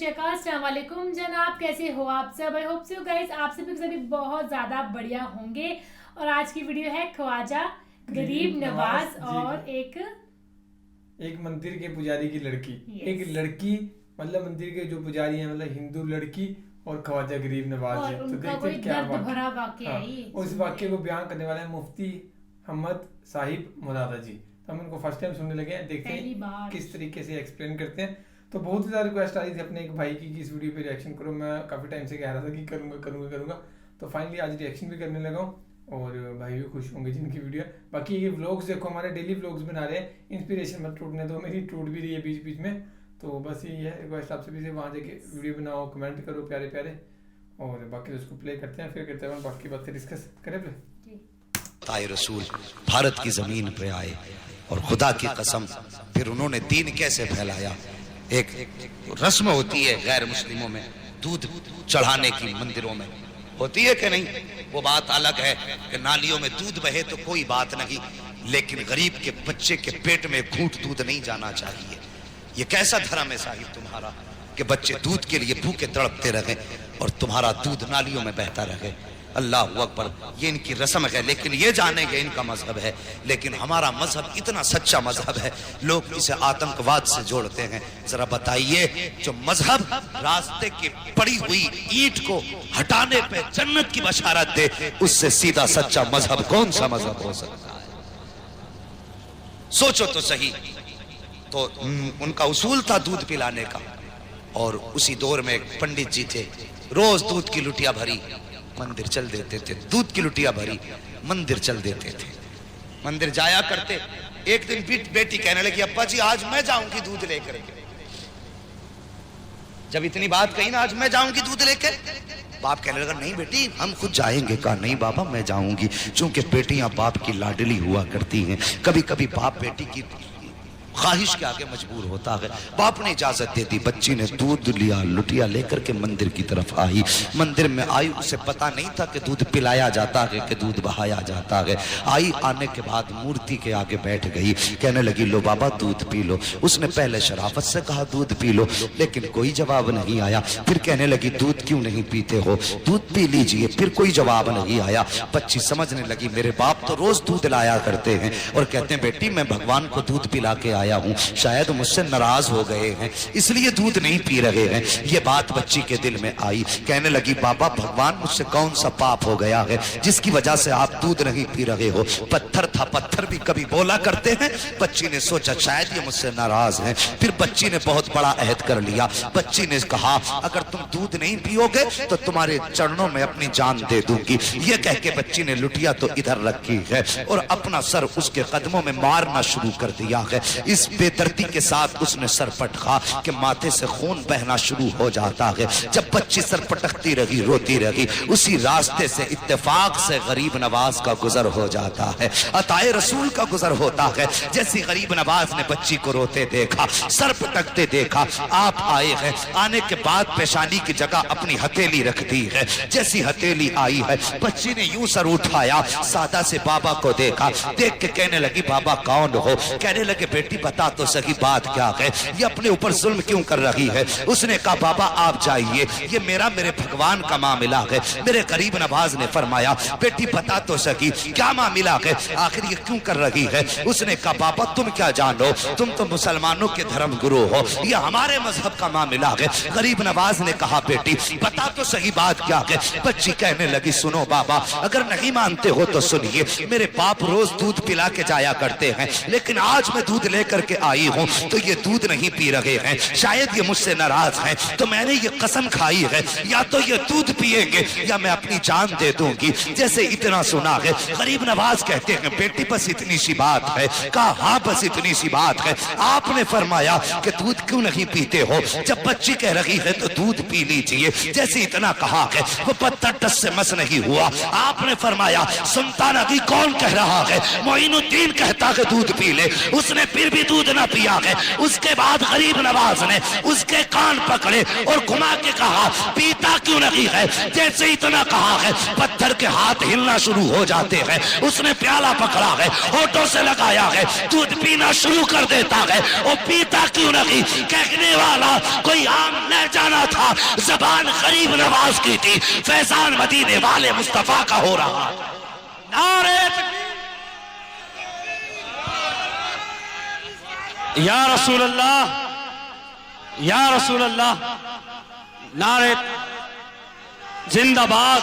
شری اکال، السلام علیکم جناب، کیسے ہو آپ سب؟ آئی ہوپ سو گائز آپ سبھی بہت زیادہ بڑھیا ہوں گے. اور آج کی ویڈیو ہے خواجہ غریب نواز اور ایک مندر کے پجاری کی لڑکی. ایک لڑکی مطلب مندر کے جو پجاری ہیں مطلب ہندو لڑکی اور خواجہ غریب نواز ہے. تو دیکھتے کیا واقعہ ہے. اس واقعے کو بیان کرنے والے ہیں مفتی حمد صاحب مرادہ جی. ہم ان کو فرسٹ ٹائم سننے لگے ہیں, دیکھتے ہیں کس طریقے سے ایکسپلین کرتے ہیں. تو بہت زیادہ ریکویسٹ آ رہی تھی اپنے ایک بھائی کی کہ اس ویڈیو پہ ریئیکشن کرو. میں کافی ٹائم سے کہہ رہا تھا کہ کروں گا. تو فائنلی آج ریئیکشن بھی کرنے لگا ہوں اور بھائی بھی خوش ہوں گے جن کی ویڈیو. باقی یہ ولاگس دیکھو, ہمارے ڈیلی ولاگس بنا رہے ہیں, انسپریشن مت ٹوٹنے دو. میری ٹوٹ بھی رہی ہے بیچ میں. تو بس یہی ہے ریکویسٹ آپ سبھی سے, وہاں جا کے ویڈیو بناؤ, کمنٹ کرو پیارے پیارے, اور باقی اس کو پلے کرتے ہیں, پھر کرتے ہیں باقی باتیں ڈسکس کریں. پلے رسول بھارت کی زمین پہ آئے اور خدا کی قسم پھر انہوں نے دین کیسے پھیلایا. ایک رسم ہوتی ہے غیر مسلموں میں دودھ چڑھانے کی, مندروں میں ہوتی ہے کہ نہیں, وہ بات الگ ہے کہ نالیوں میں دودھ بہے تو کوئی بات نہیں, لیکن غریب کے بچے کے پیٹ میں گھونٹ دودھ نہیں جانا چاہیے. یہ کیسا دھرم ہے صاحب تمہارا کہ بچے دودھ کے لیے بھوکے تڑپتے رہے اور تمہارا دودھ نالیوں میں بہتا رہے. اللہ اکبر. یہ ان کی رسم ہے, لیکن یہ جانیں کہ ان کا مذہب ہے. لیکن ہمارا مذہب اتنا سچا مذہب ہے, لوگ اسے آتنکواد سے جوڑتے ہیں. ذرا بتائیے, جو مذہب راستے کی پڑی ہوئی اینٹ کو ہٹانے پہ جنت کی بشارت دے, اس سے سیدھا سچا مذہب کون سا مذہب ہو سکتا ہے؟ سوچو تو صحیح. تو ان کا اصول تھا دودھ پلانے کا, اور اسی دور میں ایک پنڈت جی تھے, روز دودھ کی لٹیا بھری مندر چل دیتے تھے. دودھ کی لٹیا بھری مندر چل دیتے تھے, مندر جایا کرتے. ایک دن بیٹی کہنے لگی, ابا جی آج میں جاؤں گی دودھ لے کر. جب اتنی بات کہی نا, آج میں جاؤں گی دودھ لے کر, باپ کہنے لگا نہیں بیٹی ہم خود جائیں گے. کہا نہیں بابا میں جاؤں گی, چونکہ بیٹیاں باپ کی لاڈلی ہوا کرتی ہیں. کبھی کبھی باپ بیٹی کی خواہش کے آگے مجبور ہوتا ہے. باپ نے اجازت دے دی. بچی نے دودھ لیا, لٹیا لے کر کے مندر کی طرف آئی. مندر میں آئی, اسے پتا نہیں تھا کہ دودھ پلایا جاتا ہے کہ دودھ بہایا جاتا ہے. آئی, آنے کے بعد مورتی کے آگے بیٹھ گئی. کہنے لگی لو بابا دودھ پی لو. اس نے پہلے شرافت سے کہا دودھ پی لو, لیکن کوئی جواب نہیں آیا. پھر کہنے لگی دودھ کیوں نہیں پیتے ہو, دودھ پی لیجئے. پھر کوئی جواب نہیں آیا. بچی سمجھنے لگی میرے باپ تو روز دودھ لایا کرتے ہیں اور کہتے ہیں بیٹی میں بھگوان کو دودھ پلا کے آیا ہوں, شاید مجھ سے ناراض ہو گئے ہیں اس لیے دودھ نہیں پی رہے ہیں. یہ بات بچی کے دل میں آئی. کہنے لگی بابا بھگوان مجھ سے کون سا پاپ ہو گیا ہے جس کی وجہ سے آپ دودھ نہیں پی رہے ہو. پتھر تھا, پتھر بھی کبھی بولا کرتے ہیں. بچی نے سوچا شاید یہ مجھ سے ناراض ہیں. پھر بچی نے بہت بڑا عہد کر لیا. بچی نے کہا اگر تم دودھ نہیں پیو گے تو تمہارے چرنوں میں اپنی جان دے دوں گی. یہ کہہ کے بچی نے لٹیا تو ادھر رکھی ہے اور اپنا سر اس کے قدموں میں مارنا شروع کر دیا ہے. اس بے دردی کے ساتھ اس نے سر پٹکا کہ ماتھے سے خون بہنا شروع ہو جاتا ہے. جب بچی سر پٹکتی رہی, روتی رہی, اسی راستے سے اتفاق سے غریب نواز کا گزر ہو جاتا ہے, عطائے رسول کا گزر ہوتا ہے. جیسی غریب نواز نے بچی کو روتے دیکھا, سر پٹکتے دیکھا, آپ آئے ہیں. آنے کے بعد پیشانی کی جگہ اپنی ہتھیلی رکھ دی ہے. جیسی ہتھیلی آئی ہے, بچی نے یوں سر اٹھایا, سادہ سے بابا کو دیکھا. دیکھ کے کہنے لگی بابا کون ہو. کہنے لگے بیٹی بتا تو صحیح بات کیا ہے, یہ اپنے اوپر ظلم کیوں کر رہی ہے. اس نے کہا بابا آپ جائیے, یہ میرے بھگوان کا معاملہ ہے. میرے غریب نواز نے فرمایا بیٹی بتا تو صحیح کیا معاملہ ہے, آخر یہ کیوں کر رہی ہے. اس نے کہا بابا تم کیا جانو, تم تو مسلمانوں کے دھرم گرو ہو, یہ ہمارے مذہب کا معاملہ ہے. غریب نواز نے کہا بیٹی بتا تو صحیح بات کیا ہے. بچی کہنے لگی سنو بابا اگر نہیں مانتے ہو تو سنیے, میرے باپ روز دودھ پلا کے جایا کرتے ہیں, لیکن آج میں دودھ لے کر کے آئی ہوں تو یہ دودھ نہیں پی رہے ہیں. شاید یہ مجھ سے ناراض ہیں, تو میں نے یہ قسم کھائی ہے یا تو یہ دودھ پیئیں گے یا میں اپنی جان دے دوں گی. جیسے اتنا سنا ہے, غریب نواز کہتے ہیں بیٹی بس اتنی سی بات ہے. کہا ہاں بس اتنی سی بات ہے. آپ نے فرمایا کہ دودھ کیوں نہیں پیتے ہو. جب بچی کہہ رہی ہے تو دودھ پی لیجئے, جیسے اتنا کہا ہے وہ پتھر ٹس سے مس نہیں ہوا. آپ نے فرمایا سنتا نہیں کون کہہ رہا ہے, معین الدین کہتا ہے دودھ پی لے. اس نے پھر بھی دودھ نہ پیا ہے۔ اس کے بعد غریب نواز نے اس کے کان پکڑے اور گھما کے کہا پیتا کیوں نہیں ہے؟ جیسے اتنا کہا ہے پتھر کے ہاتھ ہلنا شروع ہو جاتے ہیں۔ اس نے پیالہ پکڑا ہے، ہونٹوں سے لگایا ہے، دودھ پینا شروع کر دیتا ہے۔ وہ پیتا کیوں نہیں؟ کہنے والا کوئی عام نہ جانا تھا، زبان غریب نواز کی تھی، فیضان مدینے والے مصطفیٰ کا ہو رہا۔ نعرہ یا رسول اللہ، یا رسول اللہ، نعرہ زندہ باد،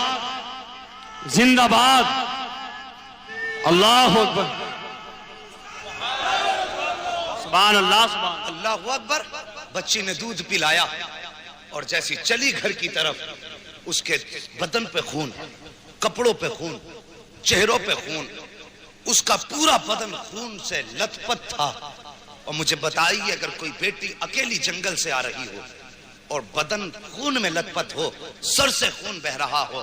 زندہ باد، اللہ اکبر، سبحان اللہ، سبحان اللہ اکبر۔ بچی نے دودھ پلایا اور جیسی چلی گھر کی طرف، اس کے بدن پہ خون، کپڑوں پہ خون، چہروں پہ خون، اس کا پورا بدن خون سے لت پت تھا۔ اور مجھے بتائیے اگر کوئی بیٹی اکیلی جنگل سے آ رہی ہو اور بدن خون میں لت پت ہو، سر سے خون بہ رہا ہو،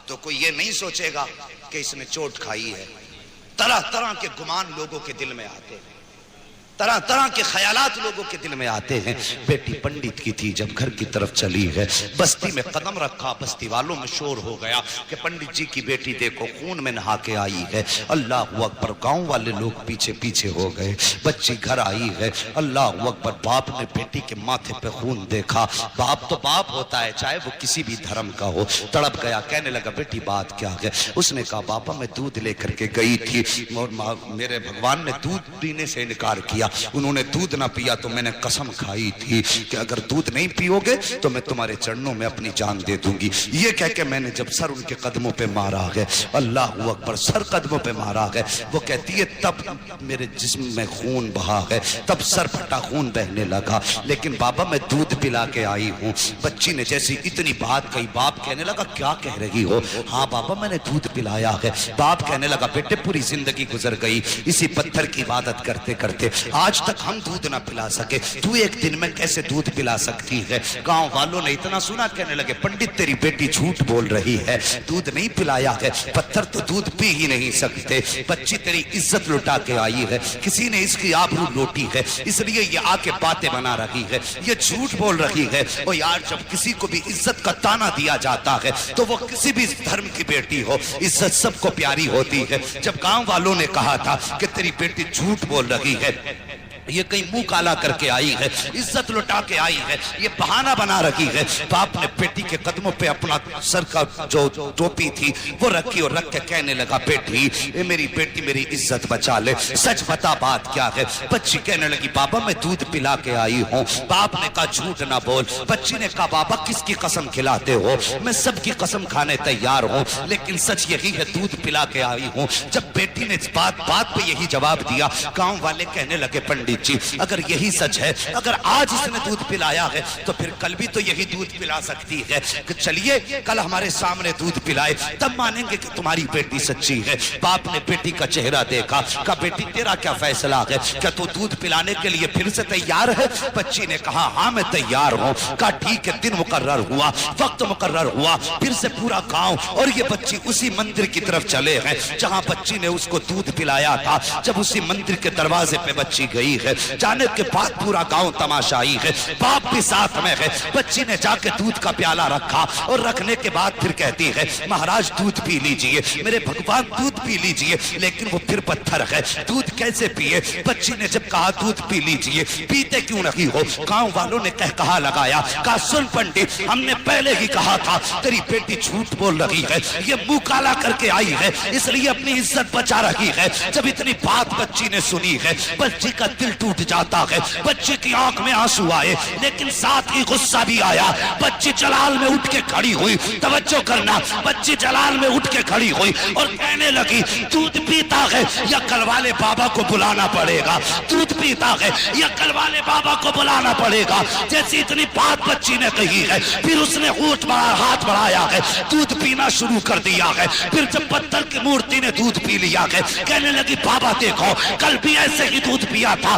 تو کوئی یہ نہیں سوچے گا کہ اس نے چوٹ کھائی ہے۔ طرح طرح کے گمان لوگوں کے دل میں آتے ہیں، طرح طرح کے خیالات لوگوں کے دل میں آتے ہیں۔ بیٹی پنڈت کی تھی، جب گھر کی طرف چلی ہے، بستی میں قدم رکھا، بستی والوں میں شور ہو گیا کہ پنڈت جی کی بیٹی دیکھو خون میں نہا کے آئی ہے۔ اللہ اکبر، گاؤں والے لوگ پیچھے پیچھے ہو گئے۔ بچی گھر آئی ہے، اللہ اکبر، باپ نے بیٹی کے ماتھے پہ خون دیکھا۔ باپ تو باپ ہوتا ہے، چاہے وہ کسی بھی دھرم کا ہو۔ تڑپ گیا، کہنے لگا بیٹی بات کیا ہے؟ اس نے کہا بابا میں دودھ لے کر کے گئی تھی اور میرے بھگوان نے دودھ پینے سے انکار کیا، انہوں نے دودھ نہ پیا تو میں نے قسم کھائی تھی کہ اگر دودھ نہیں پیو گے تو میں تمہارے چرنوں میں اپنی جان دے دوں گی۔ یہ کہہ کے میں نے جب سر ان کے قدموں پہ مارا ہے، اللہ اکبر، سر قدموں پہ مارا ہے، وہ کہتی ہے تب میرے جسم میں خون بہا ہے، تب سر پھٹا خون بہنے لگا، لیکن بابا میں دودھ پلا کے آئی ہوں۔ بچی نے جیسی اتنی بات کہی، باپ کہنے لگا کیا کہہ رہی ہو؟ ہاں بابا میں نے دودھ پلایا ہے۔ باپ کہنے لگا بیٹے پوری زندگی گزر گئی اسی پتھر کی عبادت کرتے کرتے، آج تک ہم دودھ نہ پلا سکے، تو ایک دن میں کیسے دودھ پلا سکتی ہے؟ گاؤں والوں نے اتنا سنا، کہنے لگے پنڈت تیری بیٹی جھوٹ بول رہی ہے، دودھ نہیں پلایا ہے، پتھر تو دودھ پی ہی نہیں سکتے، بچی تیری عزت لٹا کے آئی ہے، کسی نے اس کی آبرو لوٹی ہے، اس لیے یہ آ کے باتیں بنا رہی ہے، یہ جھوٹ بول رہی ہے۔ اور یار جب کسی کو بھی عزت کا تانا دیا جاتا ہے تو وہ کسی بھی دھرم کی بیٹی ہو، عزت سب کو پیاری ہوتی ہے۔ جب گاؤں والوں نے کہا تھا کہ تیری بیٹی جھوٹ بول رہی ہے، یہ کہیں منہ کالا کر کے آئی ہے، عزت لٹا کے آئی ہے، یہ بہانہ بنا رکھی ہے، باپ نے بیٹی کے قدموں پہ اپنا سر کا جو ٹوپی تھی وہ رکھی اور رکھ کے کہنے لگا بیٹی اے میری بیٹی میری عزت بچا لے، سچ بتا بات کیا ہے؟ بچی کہنے لگی بابا میں دودھ پلا کے آئی ہوں۔ باپ نے کہا جھوٹ نہ بول۔ بچی نے کہا بابا کس کی قسم کھلاتے ہو؟ میں سب کی قسم کھانے تیار ہوں، لیکن سچ یہی ہے دودھ پلا کے آئی ہوں۔ جب بیٹی نے بات پہ یہی جواب دیا، گاؤں والے کہنے لگے پنڈت جی اگر یہی سچ ہے، اگر آج اس نے دودھ پلایا ہے تو پھر کل بھی تو یہی دودھ پلا سکتی ہے، کہ چلیے کل ہمارے سامنے دودھ پلائے تب مانیں گے کہ تمہاری بیٹی سچی ہے۔ باپ نے بیٹی کا چہرہ دیکھا، کہا بیٹی تیرا کیا فیصلہ ہے؟ کیا تو دودھ پلانے کے لیے پھر سے تیار ہے؟ بچی نے کہا ہاں میں تیار ہوں۔ کہا ٹھیک ہے، دن مقرر ہوا، وقت مقرر ہوا، پھر سے پورا گاؤں اور یہ بچی اسی مندر کی طرف چلے ہیں جہاں بچی نے اس کو دودھ پلایا تھا۔ جب اسی مندر کے دروازے پہ بچی گئی ہے، جانے کے بعد پورا گاؤں تماشائی ہے، باپ بھی ساتھ میں ہے۔ بچی نے جا کے دودھ کا پیالہ رکھا اور رکھنے کے بعد پھر کہتی ہے مہاراج دودھ پی لیجئے، میرے بھگوان دودھ پی لیجئے، لیکن وہ پھر پتھر ہے، دودھ کیسے پیے؟ بچی نے جب کہا دودھ پی لیجئے، پیتے کیوں نہیں ہو؟ گاؤں والوں نے کہا لگایا، کہا سن پنڈت ہم نے پہلے ہی کہا تھا تیری بیٹی جھوٹ بول رہی ہے، یہ منہ کالا کر کے آئی ہے اس لیے اپنی عزت بچا رہی ہے۔ جب اتنی بات بچی نے سنی ہے، بچی کا دل ٹوٹ جاتا ہے، بچی کی آنکھ میں آنسو آئے لیکن ساتھ ہی غصہ بھی آیا۔ بچی جلال میں اٹھ کے کھڑی ہوئی، توجہ کرنا، بچی جلال میں اٹھ کے کھڑی ہوئی اور کہنے لگی دودھ پیتا ہے یا کل والے بابا کو بلانا پڑے گا، دودھ پیتا ہے یا کل والے بابا کو بلانا پڑے گا۔ جیسی اتنی بات بچی نے کہی ہے، پھر اس نے ہاتھ بڑھایا ہے، دودھ پینا شروع کر دیا ہے۔ پھر جب پتھر کی مورتی نے دودھ پی لیا ہے، کہنے لگی بابا دیکھو کل بھی ایسے ہی دودھ پیا تھا،